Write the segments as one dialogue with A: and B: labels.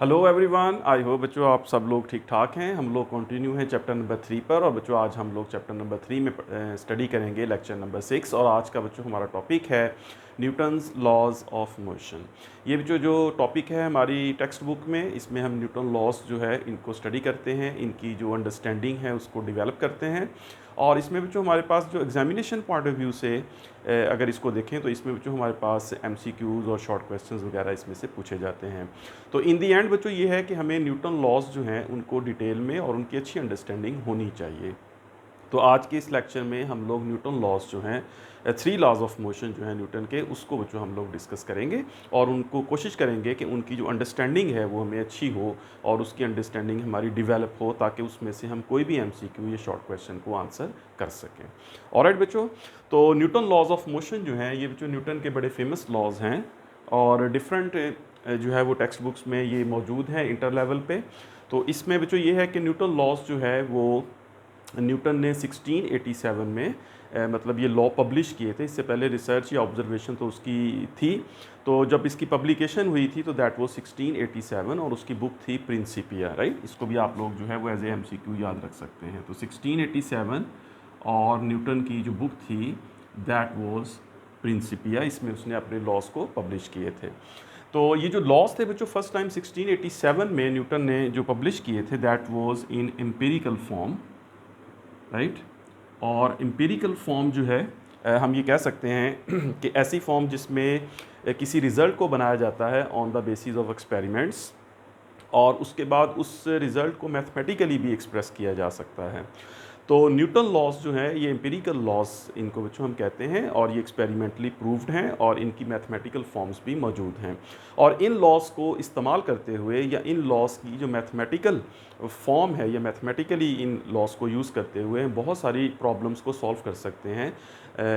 A: Hello everyone, I hope बच्चों आप सब लोग ठीक ठाक हैं। हम लोग कंटिन्यू हैं चैप्टर नंबर 3 पर। और बच्चों आज हम लोग चैप्टर नंबर 3 में स्टडी करेंगे लेक्चर नंबर 6। और आज का बच्चों हमारा टॉपिक है न्यूटन्स लॉज ऑफ मोशन। ये बच्चों जो टॉपिक है हमारी टेक्स्ट बुक में, इसमें हम न्यूटन लॉज जो है इनको स्टडी करते हैं, इनकी जो अंडरस्टैंडिंग है उसको डेवलप करते हैं। और इसमें बच्चों हमारे पास जो एग्जामिनेशन पॉइंट ऑफ व्यू से अगर इसको देखें तो इसमें बच्चों हमारे पास MCQs और शॉर्ट क्वेश्चंस वगैरह इसमें से पूछे जाते हैं। तो इन दी एंड बच्चों ये है कि हमें न्यूटन लॉज जो हैं उनको डिटेल में और उनकी अच्छी अंडरस्टैंडिंग होनी चाहिए। तो आज के इस लेक्चर में हम लोग न्यूटन लॉज जो हैं, 3 लॉज ऑफ मोशन जो हैं न्यूटन के, उसको बच्चों हम लोग डिस्कस करेंगे। और उनको कोशिश करेंगे कि उनकी जो अंडरस्टैंडिंग है वो हमें अच्छी हो और उसकी अंडरस्टैंडिंग हमारी डेवलप हो, ताकि उसमें से हम कोई भी MCQ या शॉर्ट क्वेश्चन को आंसर कर सकें। ऑलराइट बच्चों, तो न्यूटन लॉज ऑफ मोशन जो हैं ये बच्चों न्यूटन के बड़े फेमस लॉज हैं और डिफरेंट जो है वो टेक्स्ट बुक्स में ये मौजूद है इंटर लेवल पे। तो इसमें बच्चों ये है कि न्यूटन लॉज जो है वो न्यूटन ने 1687 में मतलब ये लॉ पब्लिश किए थे। इससे पहले रिसर्च या ऑब्जर्वेशन तो उसकी थी। तो जब इसकी पब्लिकेशन हुई थी तो दैट वो 1687 और उसकी बुक थी प्रिंसिपिया। राइट, इसको भी आप लोग जो है वो एज ए MCQ याद रख सकते हैं। तो 1687 और न्यूटन की जो बुक थी दैट वाज प्रिंसिपिया, इसमें उसने अपने लॉज को पब्लिश किए थे। तो ये जो लॉज थे बच्चों फर्स्ट टाइम 1687 में न्यूटन ने जो पब्लिश किए थे that was in empirical form. Right, और एम्पिरिकल फॉर्म जो है हम ये कह सकते हैं कि ऐसी फॉर्म जिसमें किसी रिज़ल्ट को बनाया जाता है on the basis of experiments, और उसके बाद उस रिज़ल्ट को मैथमेटिकली भी एक्सप्रेस किया जा सकता है। तो न्यूटन लॉज जो है ये एम्पिरिकल लॉज इनको बच्चों हम कहते हैं, और ये एक्सपेरिमेंटली प्रूव्ड हैं और इनकी मैथमेटिकल फॉर्म्स भी मौजूद हैं। और इन लॉज को इस्तेमाल करते हुए या इन लॉज की जो मैथमेटिकल फॉर्म है या मैथमेटिकली इन लॉज को यूज़ करते हुए बहुत सारी प्रॉब्लम्स को सॉल्व कर सकते हैं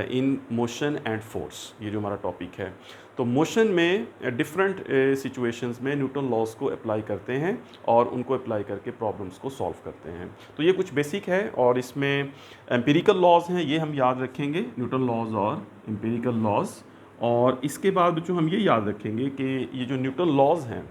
A: इन मोशन एंड फोर्स, ये जो हमारा टॉपिक है। तो मोशन में डिफरेंट सिचुएशंस में न्यूटन लॉज को अप्लाई करते हैं और उनको अप्लाई करके प्रॉब्लम्स को सॉल्व करते हैं। तो ये कुछ बेसिक है और इसमें एम्पिरिकल लॉज हैं, ये हम याद रखेंगे, न्यूटन लॉज और एम्पिरिकल लॉज। और इसके बाद जो हम ये याद रखेंगे कि ये जो न्यूटन लॉज हैं,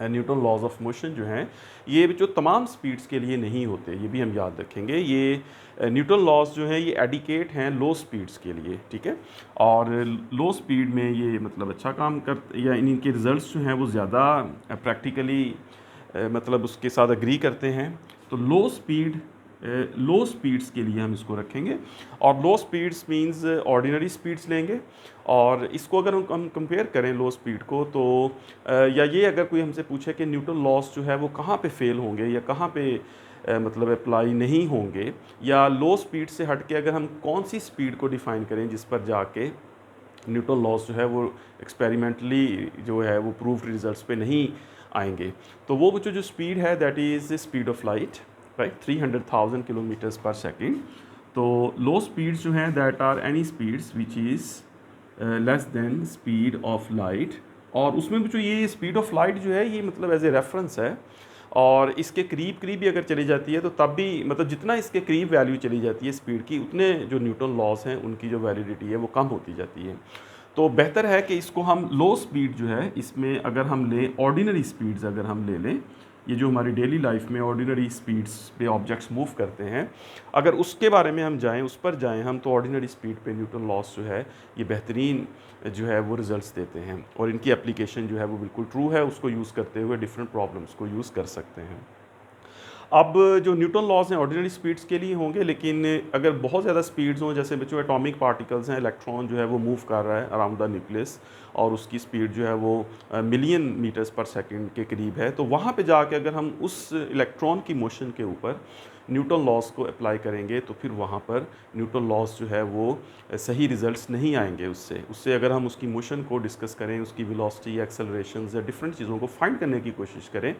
A: न्यूटन लॉज ऑफ मोशन जो हैं, ये जो तमाम स्पीड्स के लिए नहीं होते, ये भी हम याद रखेंगे। ये न्यूटन लॉज जो हैं ये एडिकेट हैं लो स्पीड्स के लिए, ठीक है। और लो स्पीड में ये मतलब अच्छा काम कर या इनके रिजल्ट्स जो हैं वो ज़्यादा प्रैक्टिकली मतलब उसके साथ एग्री करते हैं। तो लो स्पीड्स के लिए हम इसको रखेंगे। और लो स्पीड्स मींस ऑर्डिनरी स्पीड्स लेंगे। और इसको अगर हम कंपेयर करें लो स्पीड को, तो या ये अगर कोई हमसे पूछे कि न्यूटन लॉस जो है वो कहाँ पे फेल होंगे या कहाँ पे मतलब अप्लाई नहीं होंगे, या लो स्पीड से हट के अगर हम कौन सी स्पीड को डिफ़ाइन करें जिस पर जाके न्यूटन लॉस जो है वो एक्सपेरिमेंटली जो है वो प्रूव्ड रिजल्ट्स पे नहीं आएंगे, तो वो जो स्पीड है that is speed of light. Right, 300,000 kilometres per second. तो लो स्पीड्स जो हैं that are any speeds which is less than speed of light. और उसमें भी जो ये स्पीड ऑफ लाइट जो है ये मतलब एज ए रेफरेंस है, और इसके करीब करीब भी अगर चली जाती है तो तब भी मतलब जितना इसके करीब वैल्यू चली जाती है स्पीड की, उतने जो न्यूटन लॉस हैं उनकी जो वैलिडिटी है वो कम होती जाती है। तो बेहतर है कि इसको हम लो स्पीड जो है इसमें अगर हम लें, ऑर्डिनरी स्पीड्स अगर हम ले लें, ये जो हमारी डेली लाइफ में ऑर्डिनरी स्पीड्स पे ऑब्जेक्ट्स मूव करते हैं, अगर उसके बारे में हम जाएं, उस पर जाएं हम, तो ऑर्डिनरी स्पीड पे न्यूटन लॉस जो है ये बेहतरीन जो है वो रिजल्ट्स देते हैं। और इनकी एप्लीकेशन जो है वो बिल्कुल ट्रू है, उसको यूज़ करते हुए डिफरेंट प्रॉब्लम्स को यूज़ कर सकते हैं। अब जो न्यूटन लॉज हैं ऑर्डिनरी स्पीड्स के लिए होंगे, लेकिन अगर बहुत ज़्यादा स्पीड्स हों, जैसे बच्चों एटॉमिक पार्टिकल्स हैं, इलेक्ट्रॉन जो है वो मूव कर रहा है अराउंड द न्यूक्लियस और उसकी स्पीड जो है वो मिलियन मीटर्स पर सेकंड के करीब है, तो वहाँ पे जाके अगर हम उस इलेक्ट्रॉन की मोशन के ऊपर न्यूटन लॉज को अप्लाई करेंगे तो फिर वहाँ पर न्यूटन लॉज जो है वो सही रिजल्ट्स नहीं आएंगे उससे अगर हम उसकी मोशन को डिस्कस करें, उसकी वेलोसिटी, एक्सेलरेशंस या डिफरेंट चीज़ों को फाइंड करने की कोशिश करें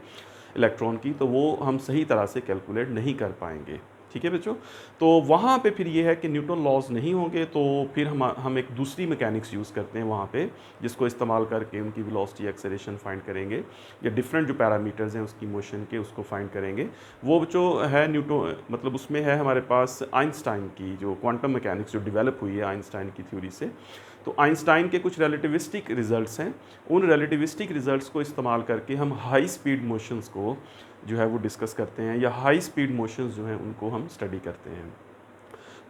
A: इलेक्ट्रॉन की, तो वो हम सही तरह से कैलकुलेट नहीं कर पाएंगे। ठीक है बच्चों, तो वहाँ पे फिर ये है कि न्यूटन लॉज नहीं होंगे, तो फिर हम एक दूसरी मैकेनिक्स यूज़ करते हैं वहाँ पे, जिसको इस्तेमाल करके उनकी वेलोसिटी, एक्सेलरेशन फाइंड करेंगे या डिफरेंट जो पैरामीटर्स हैं उसकी मोशन के उसको फाइंड करेंगे। वो जो है न्यूटन मतलब उसमें है हमारे पास आइंस्टाइन की जो क्वांटम मैकेनिक्स जो डेवलप हुई है आइंस्टाइन की थ्योरी से, तो आइंस्टाइन के कुछ रिलेटिविस्टिक रिजल्ट्स हैं, उन रिलेटिविस्टिक रिजल्ट्स को इस्तेमाल करके हम हाई स्पीड मोशंस को जो है वो डिस्कस करते हैं, या हाई स्पीड मोशंस जो हैं उनको हम स्टडी करते हैं।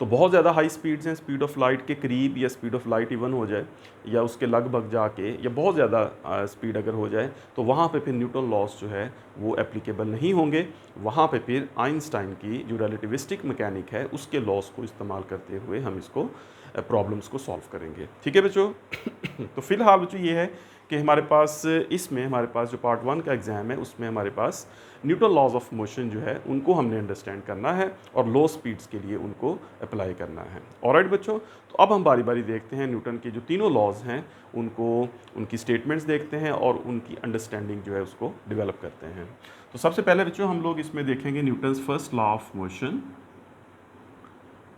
A: तो बहुत ज़्यादा हाई स्पीड्स हैं, स्पीड ऑफ लाइट के करीब या स्पीड ऑफ लाइट इवन हो जाए या उसके लगभग जाके, या बहुत ज़्यादा स्पीड अगर हो जाए, तो वहाँ पे फिर न्यूटन लॉस जो है वो एप्लीकेबल नहीं होंगे। वहाँ पे फिर आइंस्टाइन की जो रिलेटिविस्टिक मैकेनिक है उसके लॉस को इस्तेमाल करते हुए हम इसको प्रॉब्लम्स को सॉल्व करेंगे। ठीक है बच्चों। तो फिलहाल बच्चों ये है कि हमारे पास इसमें हमारे पास जो पार्ट 1 का एग्ज़ाम है उसमें हमारे पास न्यूटन लॉज ऑफ मोशन जो है उनको हमने अंडरस्टैंड करना है और लो स्पीड्स के लिए उनको अप्लाई करना है। ऑलराइट बच्चों, तो अब हम बारी बारी देखते हैं न्यूटन के जो तीनों लॉज हैं उनको, उनकी स्टेटमेंट्स देखते हैं और उनकी अंडरस्टैंडिंग जो है उसको डेवलप करते हैं। तो सबसे पहले बच्चों हम लोग इसमें देखेंगे Newton's first law of motion.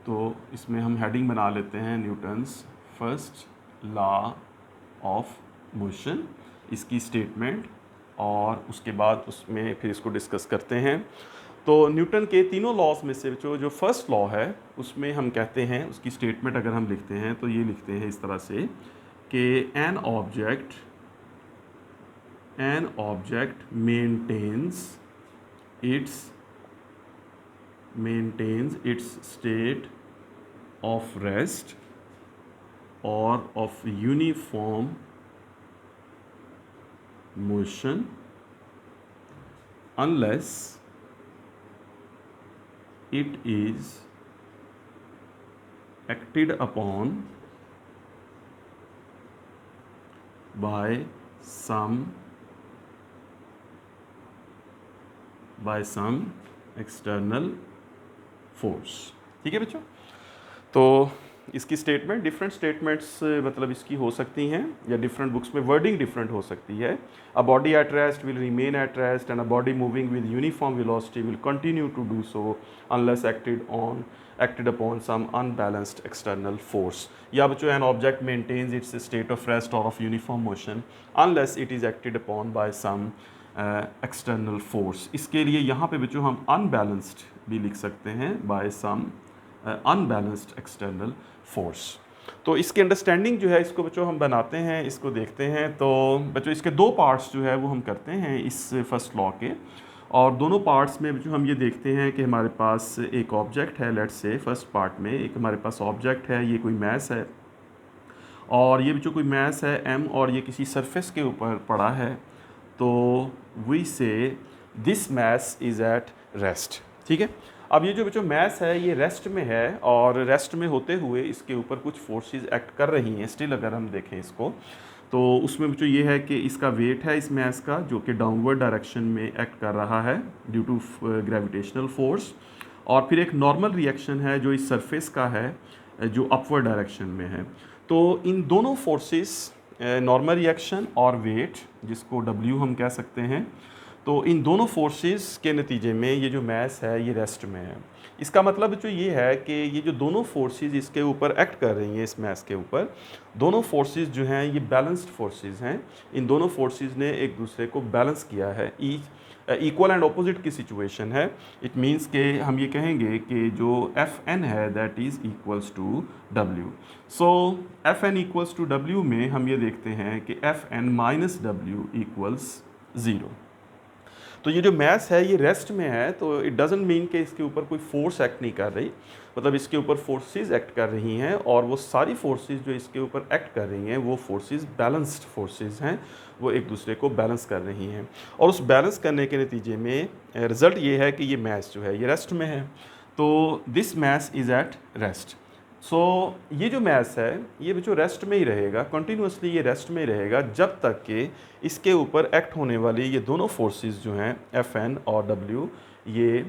A: तो इसमें हम हेडिंग बना लेते हैं Newton's first law of motion, इसकी स्टेटमेंट, और उसके बाद उसमें फिर इसको डिस्कस करते हैं। तो न्यूटन के तीनों लॉज में से जो फर्स्ट लॉ है उसमें हम कहते हैं, उसकी स्टेटमेंट अगर हम लिखते हैं तो ये लिखते हैं इस तरह से कि an object maintains its state of rest or of uniform motion unless it is acted upon by some external force। ठीक है बच्चों। तो इसकी स्टेटमेंट, डिफरेंट स्टेटमेंट्स मतलब इसकी हो सकती हैं, या डिफरेंट बुक्स में वर्डिंग डिफरेंट हो सकती है। A body at rest will remain at rest and a body moving with uniform velocity will continue to do so unless acted upon some unbalanced external force. या बच्चों an object maintains its state of rest or of uniform motion unless it is acted upon by some external force. इसके लिए यहाँ पे बच्चों हम unbalanced भी लिख सकते हैं, bye some unbalanced external force. तो इसकी अंडरस्टैंडिंग जो है इसको बच्चों हम बनाते हैं, इसको देखते हैं। तो बच्चों इसके दो पार्ट्स जो है वो हम करते हैं इस फर्स्ट लॉ के, और दोनों पार्ट्स में बच्चों हम ये देखते हैं कि हमारे पास एक ऑब्जेक्ट है, लेट्स से फर्स्ट पार्ट में एक हमारे पास ऑब्जेक्ट है, ये कोई मैस है, और ये बच्चों कोई मैस है m, और ये किसी सरफेस के ऊपर पड़ा है। तो we say this mass is at rest. ठीक है। अब ये जो बच्चों मैस है ये रेस्ट में है, और रेस्ट में होते हुए इसके ऊपर कुछ फोर्सेस एक्ट कर रही हैं स्टिल। अगर हम देखें इसको तो उसमें बच्चों ये है कि इसका वेट है इस मैस का जो कि डाउनवर्ड डायरेक्शन में एक्ट कर रहा है ड्यू टू ग्रेविटेशनल फोर्स, और फिर एक नॉर्मल रिएक्शन है जो इस सरफेस का है जो अपवर्ड डायरेक्शन में है। तो इन दोनों फोर्सेस, नॉर्मल रिएक्शन और वेट जिसको W हम कह सकते हैं, तो इन दोनों फोर्सेस के नतीजे में ये जो मैस है ये रेस्ट में है। इसका मतलब जो ये है कि ये जो दोनों फोर्सेस इसके ऊपर एक्ट कर रही हैं इस मैस के ऊपर, दोनों फोर्सेस जो हैं ये बैलेंस्ड फोर्सेस हैं। इन दोनों फोर्सेस ने एक दूसरे को बैलेंस किया है, इक्वल एंड ऑपोजिट की सिचुएशन है। इट मीन्स कि हम ये कहेंगे कि जो Fn है that is equals to W। So Fn equals to W में हम ये देखते हैं कि Fn माइनस W इक्वल्स 0। तो ये जो मैस है ये रेस्ट में है, तो इट डजंट मीन कि इसके ऊपर कोई फोर्स एक्ट नहीं कर रही, मतलब इसके ऊपर फोर्सेस एक्ट कर रही हैं, और वो सारी फोर्सेस जो इसके ऊपर एक्ट कर रही हैं वो फोर्सेस बैलेंस्ड फोर्सेस हैं, वो एक दूसरे को बैलेंस कर रही हैं। और उस बैलेंस करने के नतीजे में रिज़ल्ट ये है कि ये मैस जो है ये रेस्ट में है। तो this mass is at rest. So ये जो मैस है ये बच्चों रेस्ट में ही रहेगा, कंटिन्यूसली ये रेस्ट में ही रहेगा जब तक कि इसके ऊपर एक्ट होने वाली ये दोनों फोर्सेस जो हैं Fn और W ये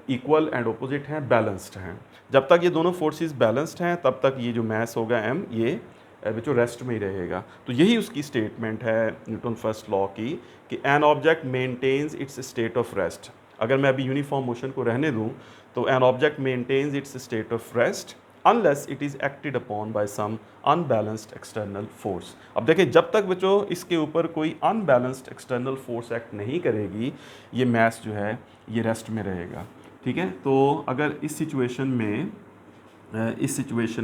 A: इक्वल एंड ऑपोजिट हैं, बैलेंस्ड हैं। जब तक ये दोनों फोर्सेस बैलेंस्ड हैं तब तक ये जो मैस होगा m ये बच्चों रेस्ट में ही रहेगा। तो यही उसकी स्टेटमेंट है न्यूटन फर्स्ट लॉ की कि an object maintains its state of rest. अगर मैं अभी यूनिफॉर्म मोशन को रहने दूँ तो an object maintains its state of rest unless it is acted upon by some unbalanced external force। अब देखें जब तक बच्चों इसके ऊपर कोई unbalanced external force एक्ट नहीं करेगी ये मैस जो है ये रेस्ट में रहेगा। ठीक है। तो अगर इस सिचुएशन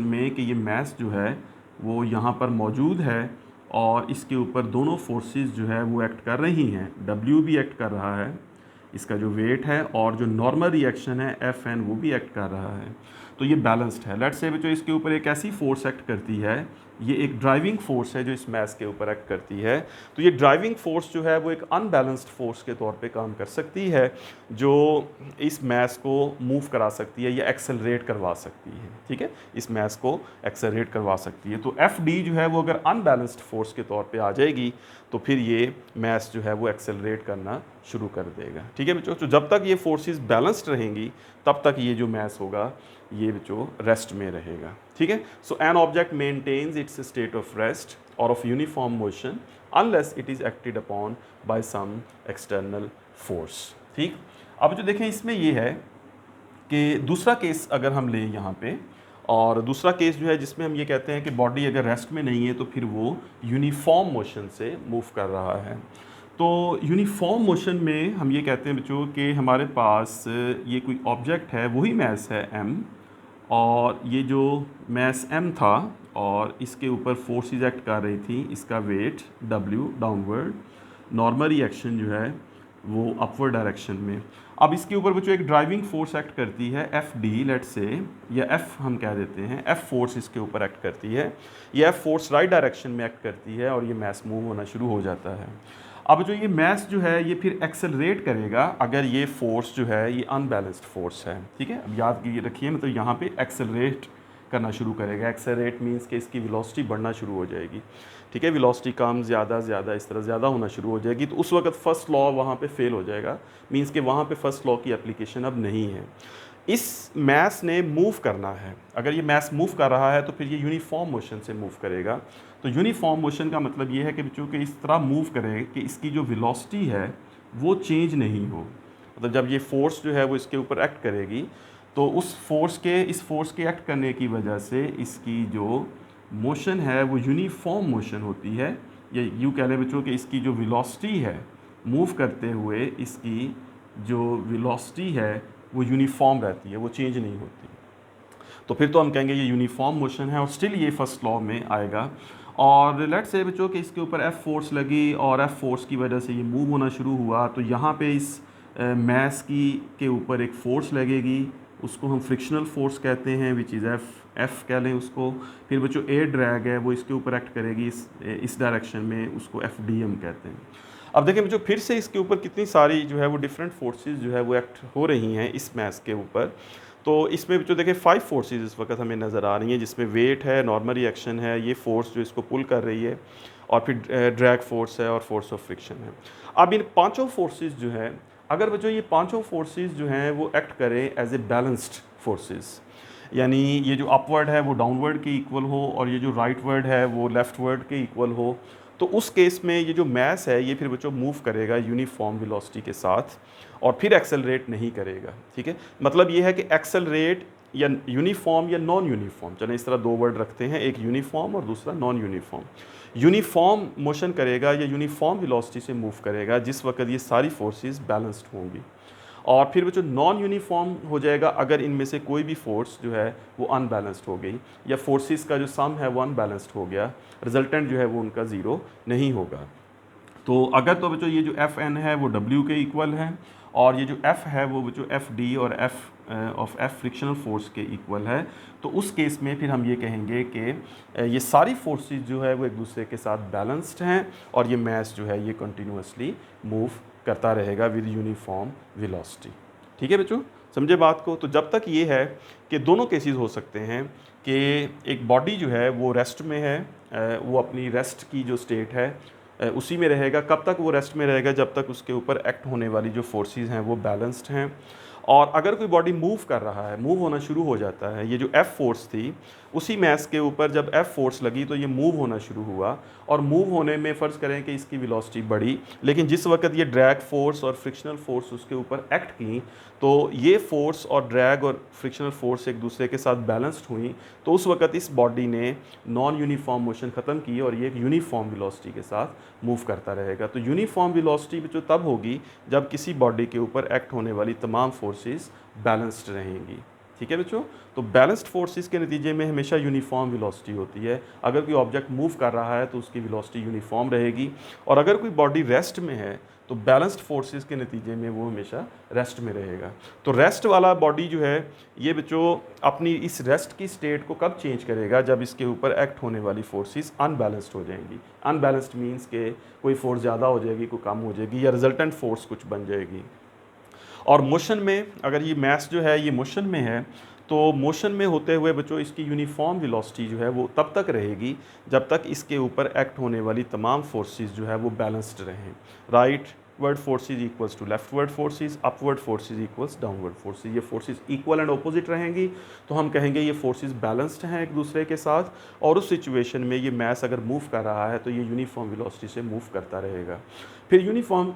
A: में कि ये मैस जो है वो यहाँ पर मौजूद है और इसके ऊपर दोनों फोर्सेस जो है वो एक्ट कर रही हैं। W भी एक्ट कर रहा है, इसका जो वेट है, और जो नॉर्मल रिएक्शन है Fn वो भी एक्ट कर रहा है। तो ये बैलेंस्ड है। लेट्स से बच्चों इसके ऊपर एक ऐसी फोर्स एक्ट करती है, ये एक ड्राइविंग फोर्स है जो इस मैस के ऊपर एक्ट करती है। तो ये ड्राइविंग फोर्स जो है वो एक अनबैलेंस्ड फोर्स के तौर पे काम कर सकती है, जो इस मैस को मूव करा सकती है या एक्सेलरेट करवा सकती है। ठीक है, इस मैस को एक्सेलरेट करवा सकती है। तो एफ डी जो है वो अगर अनबैलेंस्ड फोर्स के तौर पे आ जाएगी तो फिर ये मैस जो है वो एक्सेलरेट करना शुरू कर देगा। ठीक है बच्चों, तो जब तक ये फोर्सेस बैलेंस्ड रहेंगी तब तक ये जो मैस होगा ये बच्चों रेस्ट में रहेगा। ठीक है, so an object maintains its state of rest or of uniform motion unless it is acted upon by some external force. ठीक, अब जो देखें इसमें ये है कि दूसरा केस अगर हम लें यहाँ पे, और दूसरा केस जो है जिसमें हम ये कहते हैं कि बॉडी अगर रेस्ट में नहीं है तो फिर वो यूनिफॉर्म मोशन से मूव कर रहा है। तो यूनिफॉर्म मोशन में हम ये कहते हैं बच्चों कि हमारे पास ये कोई ऑब्जेक्ट है, वही मैस है m, और ये जो मैस m था और इसके ऊपर फोर्सेस एक्ट कर रही थी, इसका weight w downward, normal reaction जो है वो अपवर्ड डायरेक्शन में। अब इसके ऊपर बच्चों एक ड्राइविंग फोर्स एक्ट करती है एफ डी, लेट से, या एफ हम कह देते हैं, एफ फोर्स इसके ऊपर एक्ट करती है। ये एफ फोर्स राइट डायरेक्शन में एक्ट करती है और ये मैस मूव होना शुरू हो जाता है। अब जो ये मैस जो है ये फिर एक्सेलरेट करेगा अगर ये फोर्स जो है ये अनबैलेंस्ड फोर्स है। ठीक है, अब याद रखिए मतलब यहाँ पे एक्सेलरेट करना शुरू करेगा। एक्सेलरेट मीन्स कि इसकी वेलोसिटी बढ़ना शुरू हो जाएगी। ठीक है, वेलोसिटी कम ज़्यादा ज़्यादा इस तरह ज़्यादा होना शुरू हो जाएगी। तो उस वक्त फर्स्ट लॉ वहाँ पे फेल हो जाएगा, मीन्स कि वहाँ पे फर्स्ट लॉ की एप्लीकेशन अब नहीं है। इस मैस ने मूव करना है, अगर ये मैस मूव कर रहा है तो फिर ये यूनिफॉर्म मोशन से मूव करेगा। तो यूनिफॉर्म मोशन का मतलब ये है कि बच्चों के इस तरह मूव करे कि इसकी जो वेलोसिटी है वो चेंज नहीं हो। मतलब जब ये फोर्स जो है वो इसके ऊपर एक्ट करेगी तो इस फोर्स के एक्ट करने की वजह से इसकी जो मोशन है वो यूनिफॉर्म मोशन होती है, या यूँ कह लें बच्चों कि इसकी जो वेलोसिटी है मूव करते हुए, इसकी जो वेलोसिटी है वो यूनिफॉर्म रहती है, वो चेंज नहीं होती। तो फिर तो हम कहेंगे ये यूनिफॉर्म मोशन है और स्टिल ये फर्स्ट लॉ में आएगा। और लेट्स से बच्चों कि इसके ऊपर एफ फोर्स लगी और एफ फोर्स की वजह से ये मूव होना शुरू हुआ, तो यहाँ पे इस मैस के ऊपर एक फोर्स लगेगी, उसको हम फ्रिक्शनल फोर्स कहते हैं, विच इज़ एफ कह लें उसको। फिर बच्चों एयर ड्रैग है वो इसके ऊपर एक्ट करेगी इस डायरेक्शन में, उसको एफ डी एम कहते हैं। अब देखें बच्चों फिर से इसके ऊपर कितनी सारी जो है वो डिफरेंट फोर्सेस जो है वो एक्ट हो रही हैं इस मैस के ऊपर। तो इसमें बच्चों देखें 5 फोर्सेस इस वक्त हमें नज़र आ रही हैं, जिसमें वेट है, नॉर्मल रिएक्शन है, ये फोर्स जो इसको पुल कर रही है, और फिर ड्रैग फोर्स है और फोर्स ऑफ फ्रिक्शन है। अब इन पांचों फोर्सेस जो हैं, अगर बच्चों ये पांचों फोर्सेस जो हैं वो एक्ट करें एज ए बैलेंस्ड फोर्सेस, यानी ये जो अपवर्ड है वो डाउनवर्ड के इक्वल हो और ये जो राइटवर्ड है वो लेफ्टवर्ड के इक्वल हो, तो उस केस में ये जो मैस है ये फिर बच्चों मूव करेगा यूनिफॉर्म वेलोसिटी के साथ और फिर एक्सेलरेट नहीं करेगा। ठीक है, मतलब ये है कि एक्सेलरेट या यूनिफॉर्म या नॉन यूनिफॉर्म, चलें इस तरह दो वर्ड रखते हैं, एक यूनिफॉर्म और दूसरा नॉन यूनिफॉर्म। यूनिफॉर्म मोशन करेगा या यूनिफॉर्म वेलोसिटी से मूव करेगा जिस वक्त ये सारी फोर्सेस बैलेंस्ड होंगी, और फिर बच्चों नॉन यूनिफॉर्म हो जाएगा अगर इनमें से कोई भी फोर्स जो है वो अनबैलेंस्ड हो गई, या फोर्सेस का जो सम है वो अनबैलेंस्ड हो गया, रिजल्टेंट जो है वो उनका ज़ीरो नहीं होगा। तो अगर तो बच्चों ये जो एफ एन है वो डब्ल्यू के इक्वल है, और ये जो एफ है वो बच्चों एफ डी और एफ फ्रिक्शनल फोर्स के इक्वल है, तो उस केस में फिर हम ये कहेंगे कि ये सारी फोर्सेस जो है वो एक दूसरे के साथ बैलेंस्ड हैं और ये मैस जो है ये कंटिन्यूसली मूव करता रहेगा विद यूनिफॉर्म वेलोसिटी। ठीक है बच्चों, समझे बात को। तो जब तक ये है कि दोनों केसेस हो सकते हैं कि एक बॉडी जो है वो रेस्ट में है, वो अपनी रेस्ट की जो स्टेट है उसी में रहेगा। कब तक वो रेस्ट में रहेगा? जब तक उसके ऊपर एक्ट होने वाली जो फोर्सेस हैं वो बैलेंस्ड हैं। और अगर कोई बॉडी मूव कर रहा है, मूव होना शुरू हो जाता है, ये जो एफ फोर्स थी उसी मैस के ऊपर जब एफ फोर्स लगी तो ये मूव होना शुरू हुआ, और मूव होने में फ़र्ज़ करें कि इसकी वेलोसिटी बढ़ी, लेकिन जिस वक्त ये ड्रैग फोर्स और फ्रिक्शनल फोर्स उसके ऊपर एक्ट की तो ये फोर्स और ड्रैग और फ्रिक्शनल फोर्स एक दूसरे के साथ बैलेंस्ड हुई, तो उस वक्त इस बॉडी ने नॉन यूनिफॉर्म मोशन ख़त्म की और ये एक यूनिफॉर्म वेलोसिटी के साथ मूव करता रहेगा। तो यूनिफॉर्म वेलोसिटी जो तब होगी जब किसी बॉडी के ऊपर एक्ट होने वाली तमाम फोर्सेस बैलेंस्ड रहेंगी। ठीक है बच्चों। तो बैलेंस्ड फोर्सेस के नतीजे में हमेशा यूनिफॉर्म वेलोसिटी होती है। अगर कोई ऑब्जेक्ट मूव कर रहा है तो उसकी वेलोसिटी यूनिफॉर्म रहेगी, और अगर कोई बॉडी रेस्ट में है तो बैलेंस्ड फोर्सेस के नतीजे में वो हमेशा रेस्ट में रहेगा। तो रेस्ट वाला बॉडी जो है ये बच्चों अपनी इस रेस्ट की स्टेट को कब चेंज करेगा, जब इसके ऊपर एक्ट होने वाली फोर्सेस अनबैलेंस्ड हो जाएंगी। अनबैलेंस्ड मीन्स के कोई फोर्स ज़्यादा हो जाएगी, कोई कम हो जाएगी, या रिजल्टेंट फोर्स कुछ बन जाएगी। और मोशन में अगर ये मास जो है ये मोशन में है, तो मोशन में होते हुए बच्चों इसकी यूनिफॉर्म वेलोसिटी जो है वो तब तक रहेगी जब तक इसके ऊपर एक्ट होने वाली तमाम फोर्सेस जो है वो बैलेंस्ड रहें। Rightward forces equals to leftward forces, upward forces equals downward forces. ये फोर्सेस इक्वल एंड ऑपोजिट रहेंगी तो हम कहेंगे ये फोर्सेस बैलेंस्ड हैं एक दूसरे के साथ, और उस सिचुएशन में ये मास अगर मूव कर रहा है तो ये यूनिफॉर्म वेलोसिटी से मूव करता रहेगा। फिर यूनिफॉर्म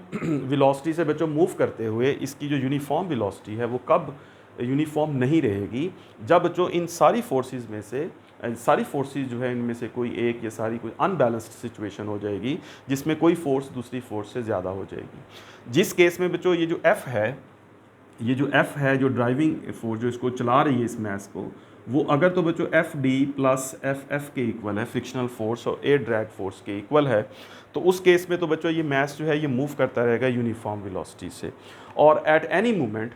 A: वेलोसिटी से बच्चों मूव करते हुए इसकी जो यूनिफॉर्म वेलोसिटी है वो कब यूनिफॉर्म नहीं रहेगी, जब बच्चों इन सारी फोर्सेस में से सारी फोर्सेस जो है इनमें से कोई एक या सारी कोई अनबैलेंस्ड सिचुएशन हो जाएगी जिसमें कोई फोर्स दूसरी फोर्स से ज़्यादा हो जाएगी। जिस केस में बच्चों ये जो F है, ये जो F है जो ड्राइविंग फोर्स जो इसको चला रही है इस मैस को, वो अगर तो बच्चों FD प्लस FF के इक्वल है, फ्रिक्शनल फोर्स और एयर ड्रैग फोर्स के इक्वल है, तो उस केस में तो बच्चों ये मैस जो है ये मूव करता रहेगा यूनिफॉर्म वेलोसिटी से। और एट एनी मोमेंट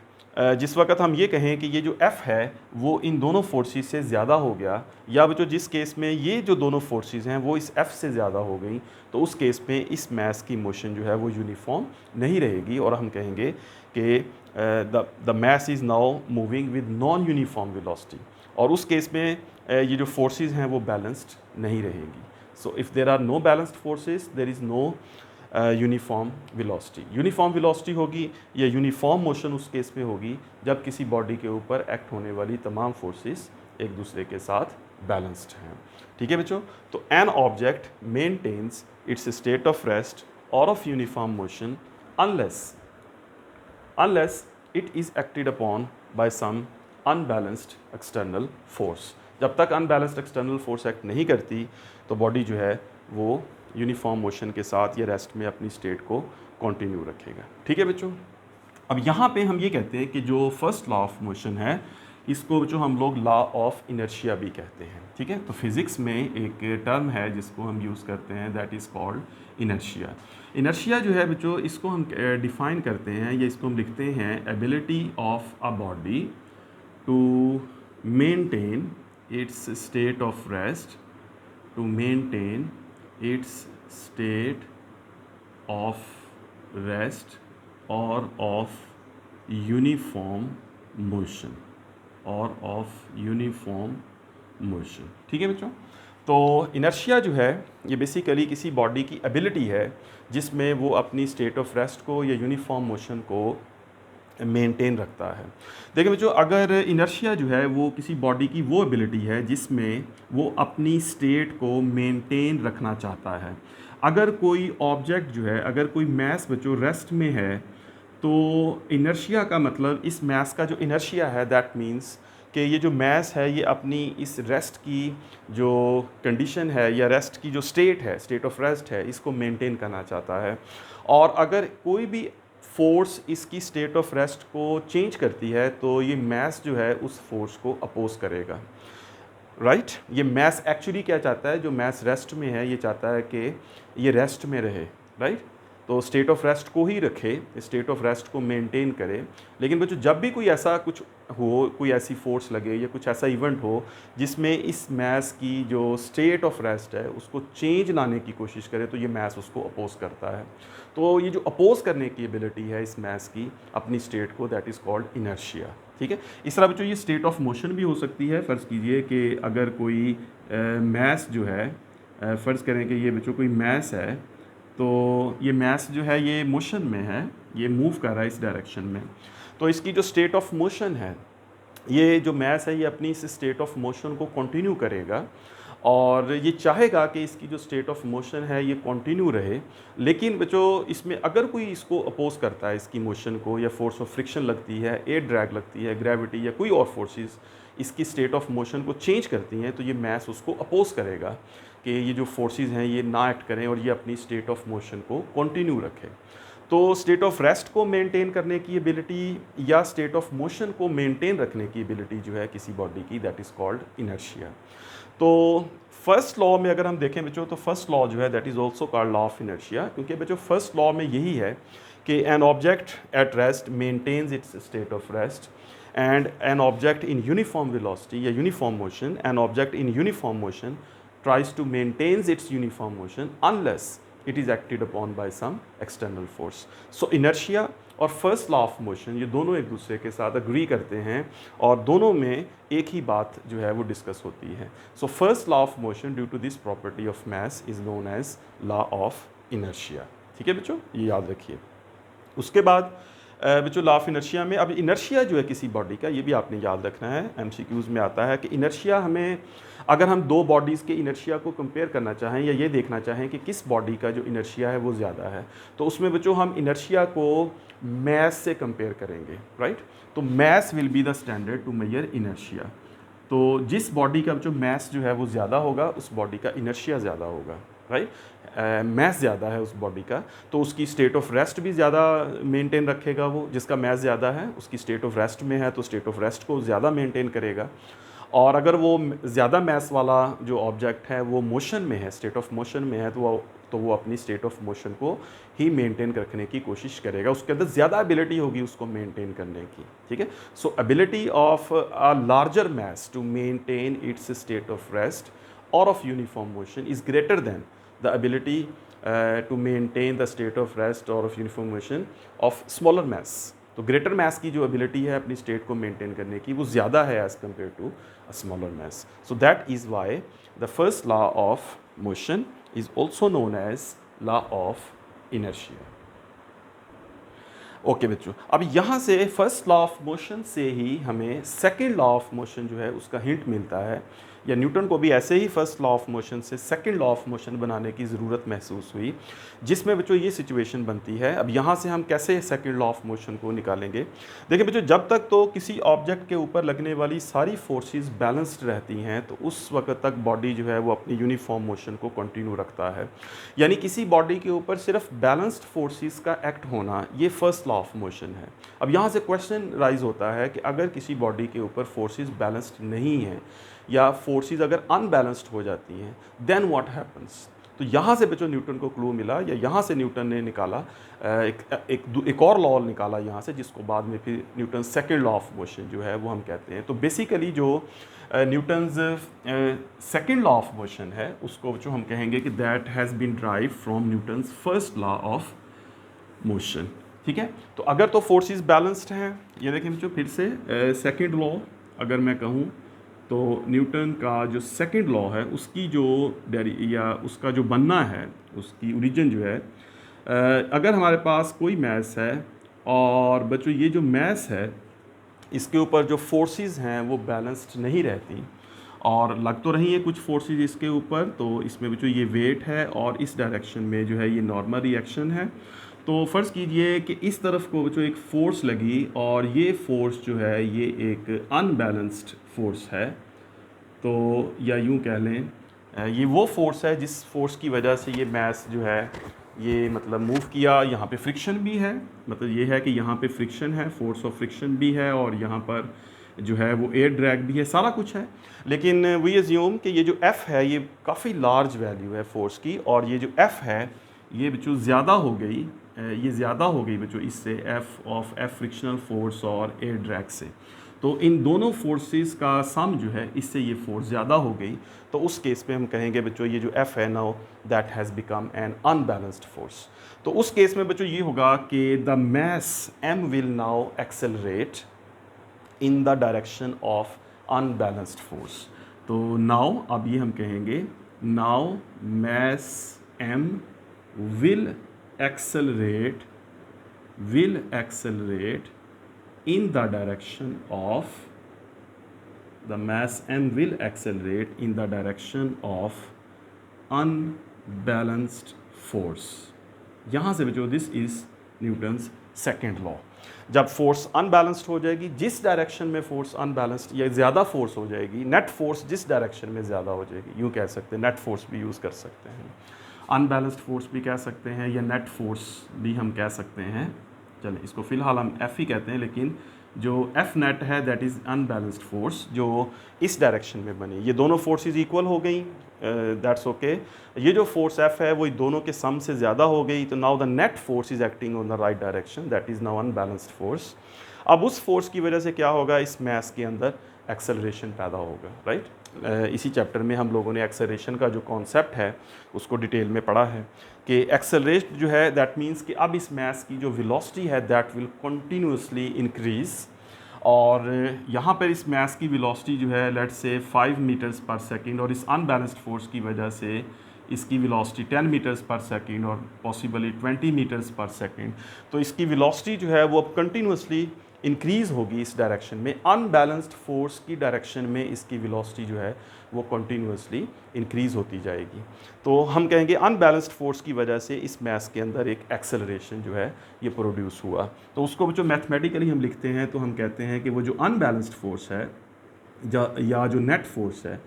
A: जिस वक्त हम ये कहें कि ये जो F है वो इन दोनों फोर्सेस से ज़्यादा हो गया, या बच्चों जिस केस में ये जो दोनों फोर्सेस हैं वो इस F से ज़्यादा हो गई, तो उस केस में इस मैस की मोशन जो है वो यूनिफॉर्म नहीं रहेगी, और हम कहेंगे कि the mass is now moving with non uniform velocity, और उस केस में ये जो फोर्सेस हैं वो बैलेंस्ड नहीं रहेगी। So if there are no balanced forces there is no uniform velocity. Uniform velocity होगी या यूनिफॉर्म मोशन उस केस में होगी जब किसी बॉडी के ऊपर एक्ट होने वाली तमाम फोर्सेस एक दूसरे के साथ बैलेंस्ड हैं। ठीक है बच्चों। तो an object maintains its state of rest or of uniform motion unless it is acted upon by some unbalanced external force. जब तक अनबैलेंस्ड एक्सटर्नल फोर्स एक्ट नहीं करती तो बॉडी जो है वो यूनिफॉर्म मोशन के साथ या रेस्ट में अपनी स्टेट को कंटिन्यू रखेगा। ठीक है बच्चों। अब यहाँ पे हम ये कहते हैं कि जो फर्स्ट लॉ ऑफ मोशन है इसको बच्चों हम लोग लॉ ऑफ इनर्शिया भी कहते हैं। ठीक है। तो फिज़िक्स में एक टर्म है जिसको हम यूज़ करते हैं, that is called inertia. Inertia जो है बच्चों इसको हम डिफ़ाइन करते हैं या इसको हम लिखते हैं ability of a body to maintain its state of rest, to maintain its state of rest or of uniform motion or of uniform motion। ठीक है बच्चों। तो इनर्शिया जो है ये बेसिकली किसी बॉडी की एबिलिटी है जिसमें वो अपनी स्टेट ऑफ रेस्ट को या यूनिफॉर्म मोशन को मेंटेन रखता है। देखिए बच्चों, अगर इनर्शिया जो है वो किसी बॉडी की वो एबिलिटी है जिसमें वो अपनी स्टेट को मेंटेन रखना चाहता है। अगर कोई ऑब्जेक्ट जो है, अगर कोई मैस बच्चों रेस्ट में है, तो इनर्शिया का मतलब इस मैस का जो इनर्शिया है दैट मीन्स कि ये जो मैस है ये अपनी इस रेस्ट की जो कंडीशन है या रेस्ट की जो स्टेट है, स्टेट ऑफ रेस्ट है, इसको मेंटेन करना चाहता है। और अगर कोई भी फोर्स इसकी स्टेट ऑफ रेस्ट को चेंज करती है तो ये मैस जो है उस फोर्स को अपोज करेगा। राइट। ये मैस एक्चुअली क्या चाहता है, जो मैस रेस्ट में है ये चाहता है कि ये रेस्ट में रहे। राइट। तो स्टेट ऑफ रेस्ट को ही रखे, स्टेट ऑफ रेस्ट को मेंटेन करे। लेकिन बच्चों जब भी कोई ऐसा कुछ हो, कोई ऐसी फोर्स लगे या कुछ ऐसा इवेंट हो जिसमें इस मैस की जो स्टेट ऑफ रेस्ट है उसको चेंज लाने की कोशिश करे तो ये मैस उसको अपोज करता है। तो ये जो अपोज करने की एबिलिटी है इस मैस की अपनी स्टेट को, दैट इज़ कॉल्ड इनर्शिया। ठीक है। इस तरह बच्चों ये स्टेट ऑफ मोशन भी हो सकती है। फ़र्ज़ कीजिए कि अगर कोई मैस जो है, फ़र्ज़ करें कि ये बच्चों कोई मैस है, तो ये मैस जो है ये मोशन में है, ये मूव कर रहा है इस डायरेक्शन में। तो इसकी जो स्टेट ऑफ मोशन है, ये जो मैस है ये अपनी इस स्टेट ऑफ मोशन को कंटिन्यू करेगा और ये चाहेगा कि इसकी जो स्टेट ऑफ मोशन है ये कंटिन्यू रहे। लेकिन बच्चों इसमें अगर कोई इसको अपोज करता है, इसकी मोशन को, या फोर्स ऑफ फ्रिक्शन लगती है, एयर ड्रैग लगती है, ग्रेविटी या कोई और फोर्सेस इसकी स्टेट ऑफ मोशन को चेंज करती हैं, तो ये मैस उसको अपोज करेगा कि ये जो फोर्सेस हैं ये ना एक्ट करें और ये अपनी स्टेट ऑफ मोशन को कंटिन्यू रखे। तो स्टेट ऑफ रेस्ट को मेंटेन करने की एबिलिटी या स्टेट ऑफ मोशन को मेंटेन रखने की एबिलिटी जो है किसी बॉडी की, दैट इज़ कॉल्ड इनर्शिया। तो फर्स्ट लॉ में अगर हम देखें बच्चों, तो फर्स्ट लॉ जो है that is also called law of inertia, क्योंकि बच्चों फर्स्ट लॉ में यही है कि an object at rest maintains its state of rest, and an object in uniform velocity या uniform motion, an object in uniform motion tries to maintains its uniform motion unless it is acted upon by some external force. So inertia और first law of motion ये दोनों एक दूसरे के साथ agree करते हैं और दोनों में एक ही बात जो है वो डिस्कस होती है। So first law of motion due to this property of mass is known as law of inertia। ठीक है बच्चों, ये याद रखिए। उसके बाद बच्चों लॉ ऑफ इनर्शिया में, अब इनर्शिया जो है किसी बॉडी का, ये भी आपने याद रखना है, एमसीक्यूज़ में आता है कि इनर्शिया हमें, अगर हम दो बॉडीज़ के इनर्शिया को कंपेयर करना चाहें या ये देखना चाहें कि किस बॉडी का जो इनर्शिया है वो ज़्यादा है, तो उसमें बच्चों हम इनर्शिया को मैस से कंपेयर करेंगे, राइट। तो mass will be the standard to measure inertia. तो जिस बॉडी का जो मैस जो है वो ज़्यादा होगा उस बॉडी का इनर्शिया ज़्यादा होगा, राइट। मैस ज़्यादा है उस बॉडी का तो उसकी स्टेट ऑफ रेस्ट भी ज़्यादा मेंटेन रखेगा, वो जिसका मैस ज़्यादा है उसकी स्टेट ऑफ रेस्ट में है तो स्टेट ऑफ रेस्ट को ज़्यादा मेंटेन करेगा। और अगर वो ज़्यादा मैस वाला जो ऑब्जेक्ट है वो मोशन में है, स्टेट ऑफ मोशन में है, तो वो अपनी स्टेट ऑफ मोशन को ही मेंटेन रखने की कोशिश करेगा, उसके अंदर ज़्यादा एबिलिटी होगी उसको मेंटेन करने की, ठीक है। So ability of a larger mass to maintain its state of rest or of uniform motion is greater than the ability to maintain the state of rest or of uniform motion of smaller mass। तो greater mass की जो ability है अपनी state को maintain करने की वो ज़्यादा है as compared to a smaller mass। So that is why the first law of motion is also known as law of inertia। Okay बच्चों, अब यहाँ से फर्स्ट लॉ ऑफ मोशन से ही हमें सेकेंड लॉ ऑफ मोशन जो है उसका hint मिलता है, या न्यूटन को भी ऐसे ही फर्स्ट लॉ ऑफ मोशन से सेकंड लॉ ऑफ मोशन बनाने की ज़रूरत महसूस हुई, जिसमें बच्चों ये सिचुएशन बनती है। अब यहाँ से हम कैसे सेकंड लॉ ऑफ मोशन को निकालेंगे? देखिए बच्चों, जब तक तो किसी ऑब्जेक्ट के ऊपर लगने वाली सारी फोर्सेस बैलेंस्ड रहती हैं तो उस वक्त तक बॉडी जो है वो अपनी यूनिफॉर्म मोशन को कंटिन्यू रखता है। यानी किसी बॉडी के ऊपर सिर्फ बैलेंस्ड फोर्सेस का एक्ट होना, ये फर्स्ट लॉ ऑफ मोशन है। अब यहाँ से क्वेश्चन राइज होता है कि अगर किसी बॉडी के ऊपर फोर्सेस बैलेंस्ड नहीं हैं या फोर्सेस अगर अनबैलेंस्ड हो जाती हैं, देन व्हाट हैपन्स? तो यहाँ से बच्चों न्यूटन को क्लू मिला, या यहाँ से न्यूटन ने निकाला एक और लॉ निकाला यहाँ से, जिसको बाद में फिर Newton second law of motion जो है वो हम कहते हैं। तो बेसिकली जो Newton's second law of motion है उसको जो हम कहेंगे कि that has been derived from Newton's first law of motion. ठीक है, तो अगर तो फोर्सेस बैलेंस्ड हैं, ये देखें बच्चों फिर से सेकेंड लॉ अगर मैं कहूँ तो न्यूटन का जो सेकंड लॉ है उसकी जो या उसका जो बनना है, उसकी ओरिजिन जो है, अगर हमारे पास कोई मैस है और बच्चों ये जो मैस है इसके ऊपर जो फोर्सेस हैं वो बैलेंस्ड नहीं रहती और लग तो रही है कुछ फोर्सेस इसके ऊपर, तो इसमें बच्चों ये वेट है और इस डायरेक्शन में जो है ये नॉर्मल रिएक्शन है। तो फ़र्ज़ कीजिए कि इस तरफ को बच्चों एक फ़ोर्स लगी और ये फ़ोर्स जो है ये एक अनबैलेंस्ड फ़ोर्स है, तो या यूँ कह लें ये वो फोर्स है जिस फोर्स की वजह से ये मैस जो है ये मतलब मूव किया। यहाँ पे फ्रिक्शन भी है, मतलब ये है कि यहाँ पे फ्रिक्शन है, फोर्स ऑफ फ्रिक्शन भी है और यहाँ पर जो है वो एयर ड्रैग भी है, सारा कुछ है। लेकिन वी अज्यूम कि ये जो F है ये काफ़ी लार्ज वैल्यू है फोर्स की, और ये जो F है ये बच्चों ज़्यादा हो गई, ये ज़्यादा हो गई बच्चों इससे F फ्रिक्शनल फोर्स और एयर ड्रैग से। तो इन दोनों फोर्सेस का सम जो है इससे ये फोर्स ज़्यादा हो गई, तो उस केस में हम कहेंगे बच्चों ये जो F है now that has become an unbalanced force. तो उस केस में बच्चों ये होगा कि the mass M will now accelerate in the direction of unbalanced force. तो नाउ अब ये हम कहेंगे now mass M will accelerate in the direction of the mass M will accelerate in the direction of unbalanced force। यहाँ से बच्चों this is Newton's second law. जब force unbalanced हो जाएगी, जिस डायरेक्शन में फोर्स अनबैलेंस्ड या ज़्यादा फोर्स हो जाएगी, नेट फोर्स जिस डायरेक्शन में ज़्यादा हो जाएगी, यूँ कह सकते हैं नेट फोर्स भी यूज़ कर सकते हैं, अनबैलेंस्ड फोर्स भी कह सकते हैं या नेट फोर्स भी हम कह सकते हैं। चलें, इसको फ़िलहाल हम एफ़ ही कहते हैं, लेकिन जो एफ़ नेट है दैट इज़ अनबैलेंस्ड फोर्स जो इस डायरेक्शन में बनी। ये दोनों फोर्सेस इक्वल हो गई, दैट्स ओके। ये जो फोर्स एफ है वो दोनों के सम से ज़्यादा हो गई, तो now the net force is acting on the right direction, that is now unbalanced force. अब उस फोर्स की वजह से क्या होगा, इस मैस के अंदर एक्सेलरेशन पैदा होगा, राइट। इसी चैप्टर में हम लोगों ने एक्सेलरेशन का जो कॉन्सेप्ट है उसको डिटेल में पढ़ा है कि एक्सेलरेट जो है दैट मीन्स कि अब इस मैस की जो वेलोसिटी है दैट विल कंटिन्यूसली इंक्रीज़, और यहाँ पर इस मैस की वेलोसिटी जो है लेट्स से 5 मीटर्स पर सेकंड, और इस अनबैलेंस्ड फोर्स की वजह से इसकी वेलोसिटी 10 मीटर्स पर सेकंड और पॉसिबली 20 मीटर्स पर सेकंड। तो इसकी वेलोसिटी जो है वो अब कंटिन्यूसली इंक्रीज़ होगी इस डायरेक्शन में। अनबैलेंस्ड फोर्स की डायरेक्शन में इसकी वेलोसिटी जो है वो कंटिन्यूसली इंक्रीज़ होती जाएगी। तो हम कहेंगे अनबैलेंस्ड फोर्स की वजह से इस मैस के अंदर एक एक्सेलरेशन जो है ये प्रोड्यूस हुआ। तो उसको जो मैथमेटिकली हम लिखते हैं तो हम कहते हैं कि वो जो अनबैलेंस्ड फोर्स है या जो नेट फोर्स है,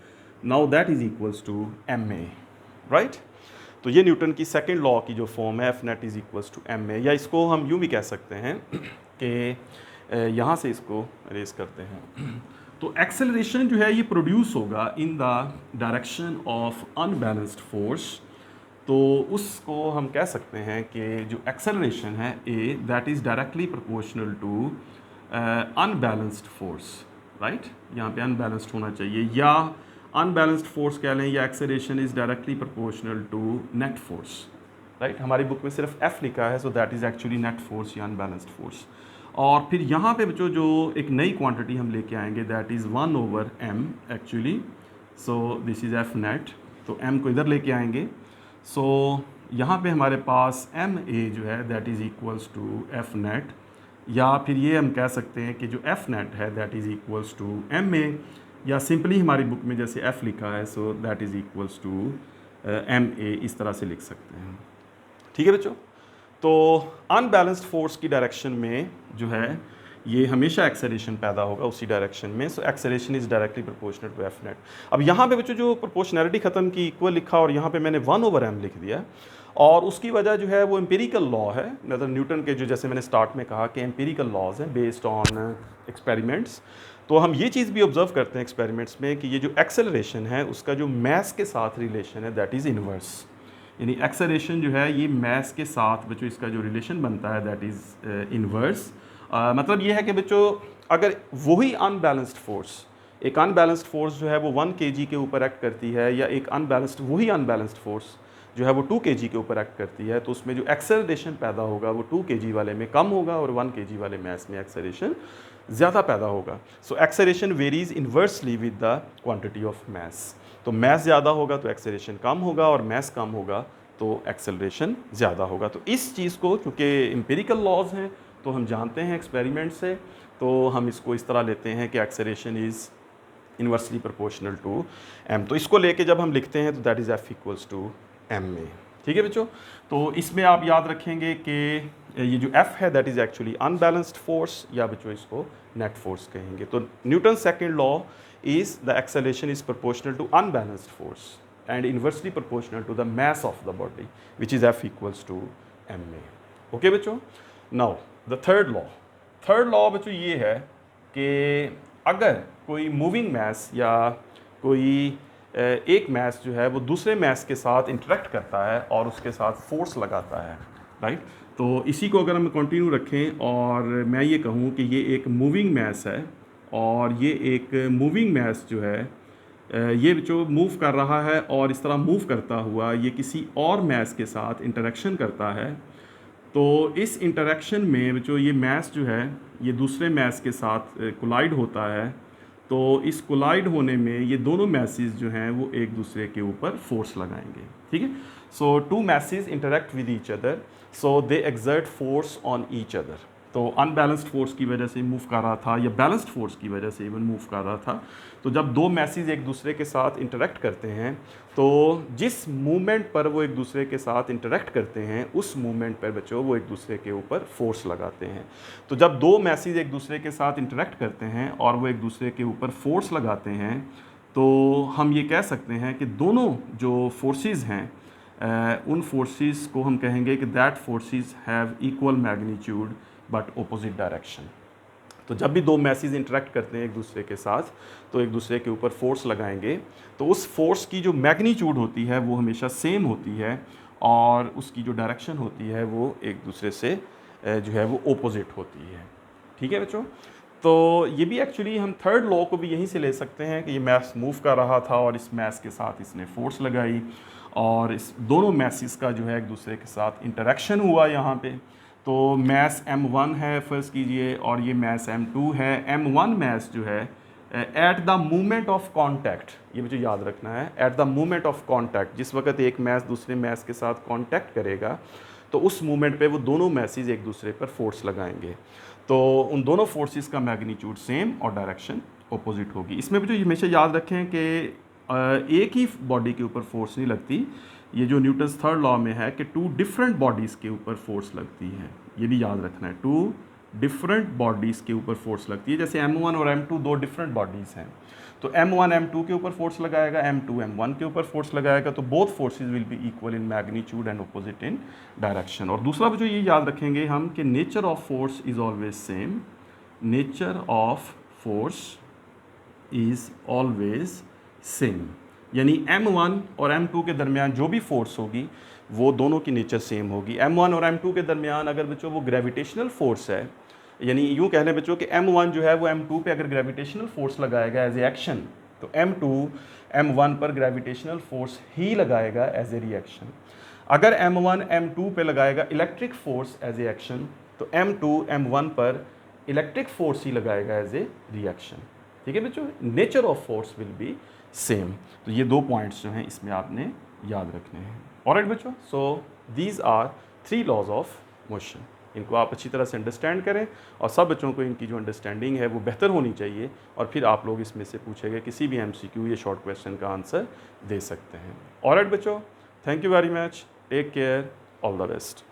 A: now that is equals to M A, right. तो ये न्यूटन की सेकेंड लॉ की जो फॉर्म है, F net is equals to M A, या इसको हम यूँ भी कह सकते हैं कि यहाँ से इसको रेस करते हैं। तो एक्सेलरेशन जो है ये प्रोड्यूस होगा इन the direction of unbalanced force. तो उसको हम कह सकते हैं कि जो एक्सेलरेशन है a that is directly proportional to unbalanced force, right. यहाँ पे अनबैलेंस्ड होना चाहिए, या अनबैलेंस्ड फोर्स कह लें, या acceleration is directly proportional to net force, right. हमारी बुक में सिर्फ एफ लिखा है, so that is actually net force या अनबैलेंस्ड फोर्स। और फिर यहाँ पे बच्चों जो एक नई क्वांटिटी हम लेके आएंगे that is 1/m actually, so this is F net, तो m को इधर लेके आएंगे। सो यहाँ पे हमारे पास एम ए जो है that is equals to F net, या फिर ये हम कह सकते हैं कि जो एफ नेट है that is equals to M A, या सिंपली हमारी बुक में जैसे एफ लिखा है so that is equals to M A, इस तरह से लिख सकते हैं, ठीक है बच्चों। तो अनबैलेंस्ड फोर्स की डायरेक्शन में जो है ये हमेशा एक्सेलरेशन पैदा होगा उसी डायरेक्शन में, so acceleration is directly proportional to F net. अब यहाँ पे बच्चों जो प्रोपोर्शनैलिटी ख़त्म की, इक्वल लिखा, और यहाँ पे मैंने 1/m लिख दिया, और उसकी वजह जो है वो एम्पिरिकल लॉ है, मतलब न्यूटन के जो, जैसे मैंने स्टार्ट में कहा कि एम्पिरिकल लॉज हैं बेस्ड ऑन एक्सपेरिमेंट्स। तो हम ये चीज़ भी ऑब्जर्व करते हैं एक्सपेरिमेंट्स में कि ये जो एक्सेलरेशन है उसका जो मैस के साथ रिलेशन है दैट इज़ इन्वर्स, यानी एक्सेलरेशन जो है ये मैस के साथ बच्चों इसका जो रिलेशन बनता है दैट इज़ इन्वर्स। मतलब ये है कि बच्चों अगर वही अनबैलेंस्ड फोर्स, एक अनबैलेंस्ड फोर्स जो है वो 1 kg के ऊपर एक्ट करती है, या एक वही अनबैलेंस्ड फोर्स जो है वो 2 kg के ऊपर एक्ट करती है, तो उसमें जो एक्सेलरेशन पैदा होगा वो 2 kg वाले में कम होगा और 1 kg वाले मैस में एक्सेलरेशन ज़्यादा पैदा होगा। So acceleration varies inversely with the quantity of mass. तो मैस ज़्यादा होगा तो एक्सेलरेशन कम होगा, और मैस कम होगा तो एक्सेलरेशन ज़्यादा होगा। तो इस चीज़ को चूँकि एम्पिरिकल लॉज हैं तो हम जानते हैं एक्सपेरिमेंट से, तो हम इसको इस तरह लेते हैं कि acceleration is inversely proportional to M. तो इसको लेके जब हम लिखते हैं तो that is F equals to M में, ठीक है बच्चों। तो इसमें आप याद रखेंगे कि ये जो एफ है that is actually unbalanced force, या बच्चों इसको नेट फोर्स कहेंगे। तो Newton second law is the acceleration is proportional to unbalanced force and inversely proportional to the mass of the body, which is F equals to ma. Okay बच्चों। Now the third law बच्चों ये है कि अगर कोई moving mess या कोई एक मैस जो है वो दूसरे मैस के साथ इंटरेक्ट करता है और उसके साथ फोर्स लगाता है, राइट। तो इसी को अगर हम कंटिन्यू रखें और मैं ये कहूँ कि ये एक मूविंग मैस है, और ये एक मूविंग मैस जो है ये जो मूव कर रहा है और इस तरह मूव करता हुआ ये किसी और मैस के साथ इंटरेक्शन करता है, तो इस इंटरेक्शन में जो ये मैस जो है ये दूसरे मैस के साथ कोलाइड होता है, तो इस कोलाइड होने में ये दोनों मैसेज जो हैं वो एक दूसरे के ऊपर फोर्स लगाएंगे, ठीक है। So two masses interact with each other, so they exert force on each other. तो अनबैलेंस्ड फोर्स की वजह से मूव कर रहा था या बैलेंस्ड फोर्स की वजह से इवन मूव कर रहा था, तो जब दो मैसेज एक दूसरे के साथ इंटरेक्ट करते हैं तो जिस मूवमेंट पर वो एक दूसरे के साथ इंटरेक्ट करते हैं उस मूवमेंट पर बच्चों वो एक दूसरे के ऊपर फोर्स लगाते हैं। तो जब दो मैसेज एक दूसरे के साथ इंटरेक्ट करते हैं और वो एक दूसरे के ऊपर फोर्स लगाते हैं, तो हम ये कह सकते हैं कि दोनों जो फोर्सेस हैं उन फोर्सेस को हम कहेंगे कि that forces have equal magnitude but opposite direction. तो जब भी दो मैसेज इंटरेक्ट करते हैं एक दूसरे के साथ तो एक दूसरे के ऊपर फोर्स लगाएंगे, तो उस फोर्स की जो मैग्नीट्यूड होती है वो हमेशा सेम होती है और उसकी जो डायरेक्शन होती है वो एक दूसरे से जो है वो ओपोजिट होती है। ठीक है बच्चों, तो ये भी एक्चुअली हम थर्ड लॉ को भी यहीं से ले सकते हैं कि ये मैस मूव कर रहा था और इस मैस के साथ इसने फोर्स लगाई और इस दोनों मैसेस का जो है एक दूसरे के साथ इंटरेक्शन हुआ यहाँ पे। तो मैस m1 है फर्स्ट कीजिए और ये मैस m2 है। m1 मैस जो है at the moment of contact, ये मुझे याद रखना है, at the moment of contact, जिस वक्त एक मैस दूसरे मैस के साथ कांटेक्ट करेगा तो उस मोमेंट पे वो दोनों मैसेज एक दूसरे पर फोर्स लगाएंगे। तो उन दोनों फोर्सेस का मैग्नीट्यूड सेम और डायरेक्शन ऑपोजिट होगी। इसमें मुझे हमेशा याद रखें कि एक ही बॉडी के ऊपर फोर्स नहीं लगती। ये जो न्यूटन्स थर्ड लॉ में है कि टू डिफरेंट बॉडीज़ के ऊपर फोर्स लगती है, ये भी याद रखना है। टू डिफरेंट बॉडीज़ के ऊपर फोर्स लगती है। जैसे m1 और m2 दो डिफरेंट बॉडीज़ हैं, तो m1 m2 के ऊपर फोर्स लगाएगा, m2 m1 के ऊपर फोर्स लगाएगा, तो both forces will be equal in magnitude and opposite in direction. और दूसरा जो ये याद रखेंगे हम कि nature of force is always same, nature of force is always same, यानी m1 और m2 के दरमियान जो भी फोर्स होगी वो दोनों की नेचर सेम होगी। m1 और m2 के दरमियान अगर बच्चों वो ग्रेविटेशनल फोर्स है, यानी यूँ कह लें बच्चों कि m1 जो है वो m2 पे अगर ग्रेविटेशनल फोर्स लगाएगा एज ए एक्शन, तो m2 m1 पर ग्रेविटेशनल फोर्स ही लगाएगा एज ए रिएक्शन। अगर m1 m2 पे लगाएगा electric force as a action, तो m2 m1 पर इलेक्ट्रिक फोर्स ही लगाएगा एज ए रिएक्शन। ठीक है बच्चों, nature of force will be same. तो ये दो पॉइंट्स जो हैं इसमें आपने याद रखने हैं। ऑलराइट बच्चों, so these are 3 laws of motion. इनको आप अच्छी तरह से अंडरस्टैंड करें और सब बच्चों को इनकी जो अंडरस्टैंडिंग है वो बेहतर होनी चाहिए, और फिर आप लोग इसमें से पूछे गए किसी भी MCQ या शॉर्ट क्वेश्चन का आंसर दे सकते हैं। ऑलराइट बच्चों, thank you very much, take care, all the best.